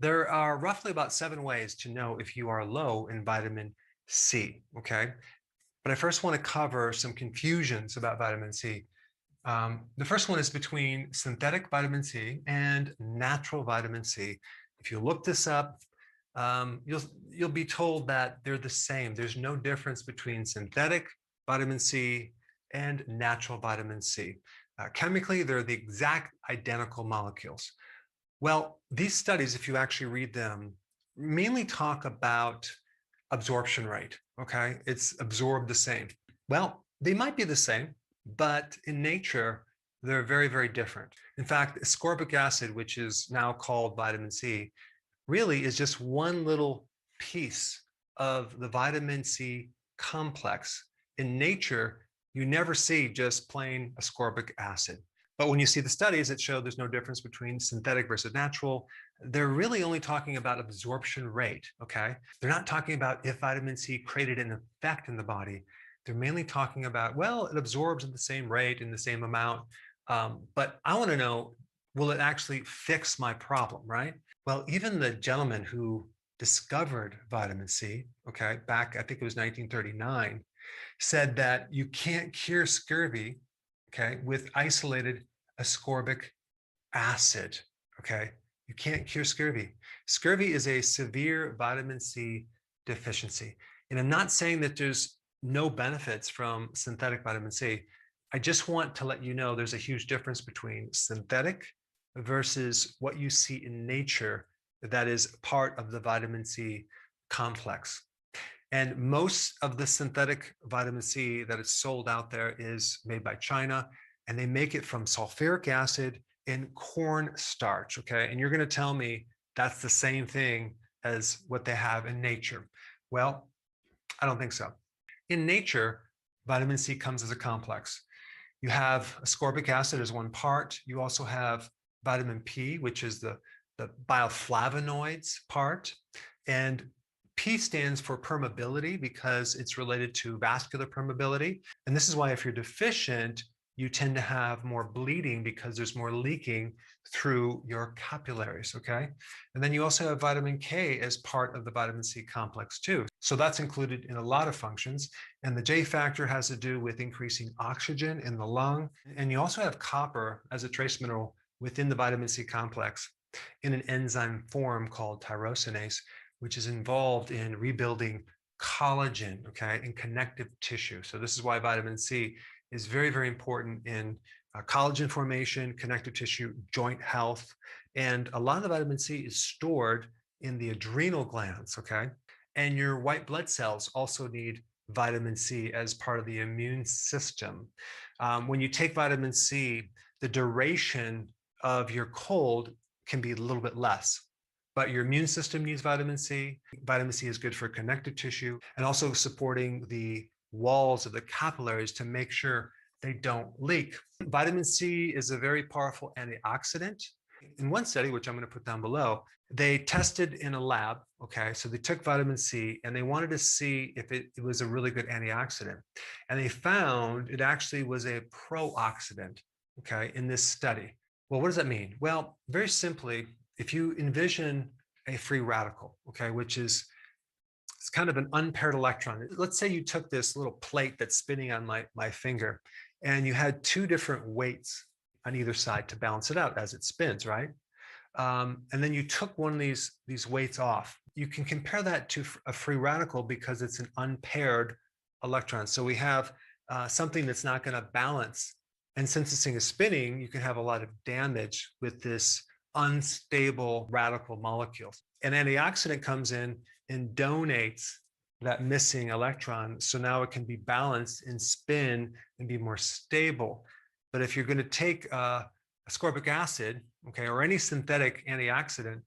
There are roughly about 7 ways to know if you are low in vitamin C, okay? But I first want to cover some confusions about vitamin C. The first one is between synthetic vitamin C and natural vitamin C. If you look this up, you'll be told that they're the same. There's no difference between synthetic vitamin C and natural vitamin C. Chemically, they're the exact identical molecules. Well, these studies, if you actually read them, mainly talk about absorption rate, okay? It's absorbed the same. Well, they might be the same, but in nature, they're very, very different. In fact, ascorbic acid, which is now called vitamin C, really is just one little piece of the vitamin C complex. In nature, you never see just plain ascorbic acid. But when you see the studies that show there's no difference between synthetic versus natural, they're really only talking about absorption rate, okay? They're not talking about if vitamin C created an effect in the body. They're mainly talking about, well, it absorbs at the same rate in the same amount. But I want to know, will it actually fix my problem, right? Well, even the gentleman who discovered vitamin C, okay, back, I think it was 1939, said that you can't cure scurvy, okay, with isolated ascorbic acid, okay? You can't cure scurvy. Scurvy is a severe vitamin C deficiency. And I'm not saying that there's no benefits from synthetic vitamin C. I just want to let you know there's a huge difference between synthetic versus what you see in nature that is part of the vitamin C complex. And most of the synthetic vitamin C that is sold out there is made by China, and they make it from sulfuric acid and corn starch, okay? And you're going to tell me that's the same thing as what they have in nature. Well, I don't think so. In nature, vitamin C comes as a complex. You have ascorbic acid as one part. You also have vitamin P, which is the bioflavonoids part. And P stands for permeability because it's related to vascular permeability. And this is why if you're deficient, you tend to have more bleeding because there's more leaking through your capillaries, okay? And then you also have vitamin K as part of the vitamin C complex too. So that's included in a lot of functions. And the J factor has to do with increasing oxygen in the lung. And you also have copper as a trace mineral within the vitamin C complex in an enzyme form called tyrosinase, which is involved in rebuilding collagen, okay, in connective tissue. So this is why vitamin C is very, very important in collagen formation, connective tissue, joint health. And a lot of the vitamin C is stored in the adrenal glands, okay? And your white blood cells also need vitamin C as part of the immune system. When you take vitamin C, the duration of your cold can be a little bit less. But your immune system needs vitamin C. Vitamin C is good for connective tissue and also supporting the walls of the capillaries to make sure they don't leak. Vitamin C is a very powerful antioxidant. In one study, which I'm going to put down below, they tested in a lab, okay? So they took vitamin C and they wanted to see if it was a really good antioxidant. And they found it actually was a pro-oxidant, okay, in this study. Well, what does that mean? Well, very simply, if you envision a free radical, okay, which is it's kind of an unpaired electron. Let's say you took this little plate that's spinning on my finger and you had two different weights on either side to balance it out as it spins, right? And then you took one of these weights off. You can compare that to a free radical because it's an unpaired electron. So we have something that's not going to balance. And since this thing is spinning, you can have a lot of damage with this unstable radical molecule. An antioxidant comes in and donates that missing electron. So now it can be balanced and spin and be more stable. But if you're going to take ascorbic acid, okay, or any synthetic antioxidant,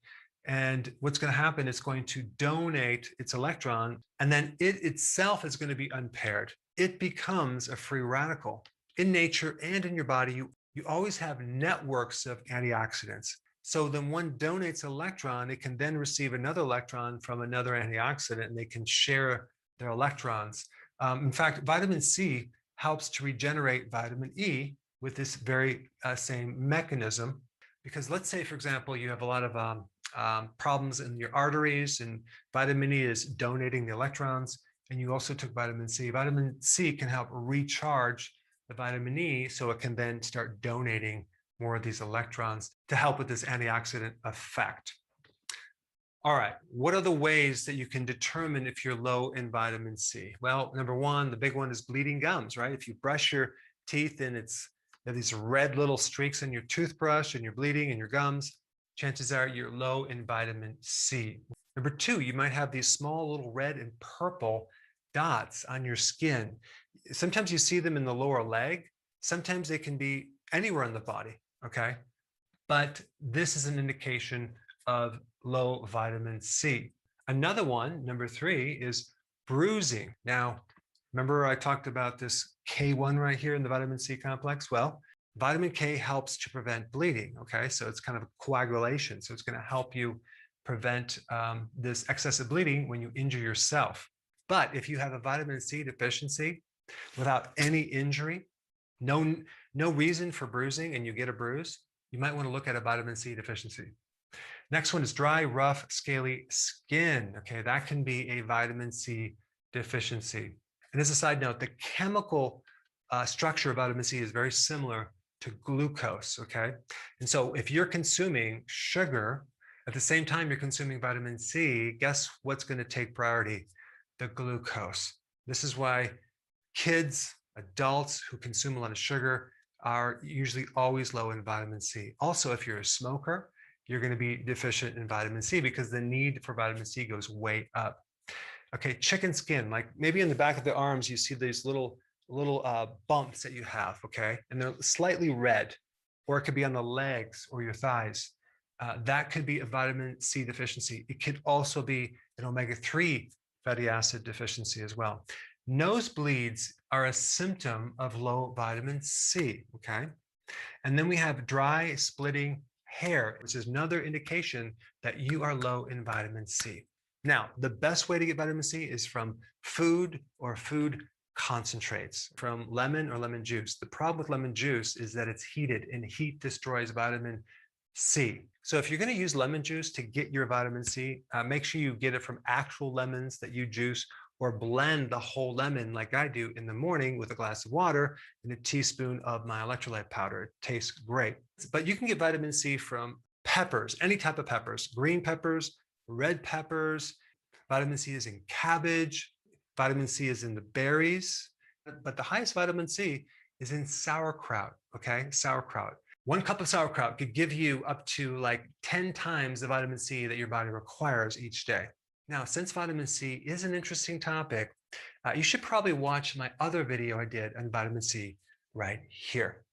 and what's going to happen is going to donate its electron, and then it itself is going to be unpaired. It becomes a free radical. In nature and in your body, you always have networks of antioxidants. So then one donates an electron, it can then receive another electron from another antioxidant, and they can share their electrons. In fact, vitamin C helps to regenerate vitamin E with this very same mechanism. Because let's say, for example, you have a lot of problems in your arteries, and vitamin E is donating the electrons. And you also took vitamin C. Vitamin C can help recharge the vitamin E so it can then start donating more of these electrons to help with this antioxidant effect. All right, what are the ways that you can determine if you're low in vitamin C? Well, number one, the big one is bleeding gums, right? If you brush your teeth and you have these red little streaks in your toothbrush and you're bleeding in your gums, chances are you're low in vitamin C. Number two, you might have these small little red and purple dots on your skin. Sometimes you see them in the lower leg. Sometimes they can be anywhere in the body, okay? But this is an indication of low vitamin C. Another one, number three, is bruising. Now, remember I talked about this K1 right here in the vitamin C complex? Well, vitamin K helps to prevent bleeding, okay? So it's kind of a coagulation. So it's going to help you prevent this excessive bleeding when you injure yourself. But if you have a vitamin C deficiency without any injury, no reason for bruising, and you get a bruise, you might want to look at a vitamin C deficiency. Next one is dry, rough, scaly skin. Okay, that can be a vitamin C deficiency. And as a side note, the chemical structure of vitamin C is very similar to glucose, okay? And so if you're consuming sugar, at the same time you're consuming vitamin C, guess what's going to take priority? The glucose. This is why kids, adults who consume a lot of sugar are usually always low in vitamin C. Also, if you're a smoker, you're going to be deficient in vitamin C because the need for vitamin C goes way up. Okay, chicken skin, like maybe in the back of the arms, you see these little bumps that you have, okay? And they're slightly red, or it could be on the legs or your thighs. That could be a vitamin C deficiency. It could also be an omega-3 fatty acid deficiency as well. Nosebleeds are a symptom of low vitamin C, okay? And then we have dry, splitting hair, which is another indication that you are low in vitamin C. Now, the best way to get vitamin C is from food or food concentrates, from lemon or lemon juice. The problem with lemon juice is that it's heated, and heat destroys vitamin C. So if you're going to use lemon juice to get your vitamin C, make sure you get it from actual lemons that you juice, or blend the whole lemon like I do in the morning with a glass of water and a teaspoon of my electrolyte powder. It tastes great. But you can get vitamin C from peppers, any type of peppers, green peppers, red peppers. Vitamin C is in cabbage. Vitamin C is in the berries. But the highest vitamin C is in sauerkraut, okay? Sauerkraut. 1 cup of sauerkraut could give you up to like 10 times the vitamin C that your body requires each day. Now, since vitamin C is an interesting topic, you should probably watch my other video I did on vitamin C right here.